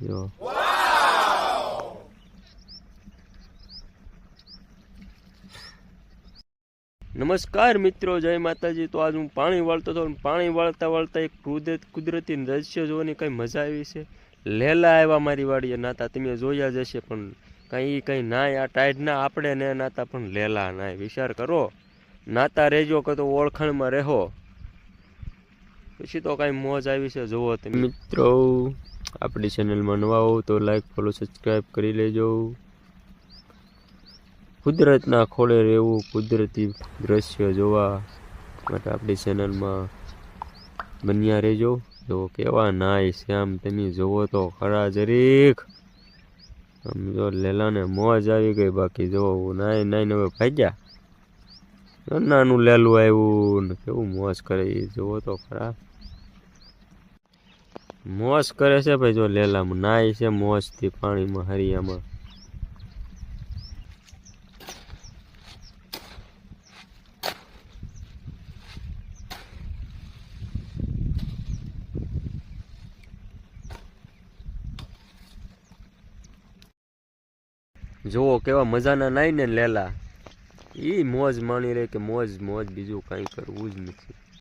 જો નમસ્કાર મિત્રો, જય માતાજી। તો આજ હું પાણી વાળતો હતો, પાણી વાળતા વાળતા એક કુદરતી દ્રશ્ય જોવાની કઈ મજા આવી છે। લેલા આવ્યા મારી વાડીએ નાતા, તમે જોયા જ હશે, પણ કઈ નાય આ ટાઈડ ના આપણે ને નાતા, પણ લેલા નાય। વિચાર કરો, નાતા રહેજો કે તો ઓળખાણમાં રહો, પછી તો કઈ મોજ આવી છે જોવો તમે મિત્રો। આપણી ચેનલમાં નવા હો તો લાઈક ફોલો સબસ્ક્રાઈબ કરી લેજો। કુદરતના ખોળે રહેવું, કુદરતી દ્રશ્ય જોવા માટે આપણી ચેનલમાં બન્યા રહેજો। જો કેવા નાય છે આમ તમે જોવો તો ખરા જરીક, આમ જો લેલાને મોજ આવી ગઈ। બાકી જો નાય નાઈને હવે ભાગ્યા, નાનું લેલું આવ્યું ને કેવું મોજ કરે એ જોવો તો ખરા। મોજ કરે છે ભાઈ, જો લેલામાં નાય છે મોજથી પાણીમાં હરિયામાં। જોવો કેવા મજાના નાય ને લેલા, એ મોજ માણી રહે કે મોજ મોજ, બીજું કાંઈ કરવું જ નથી।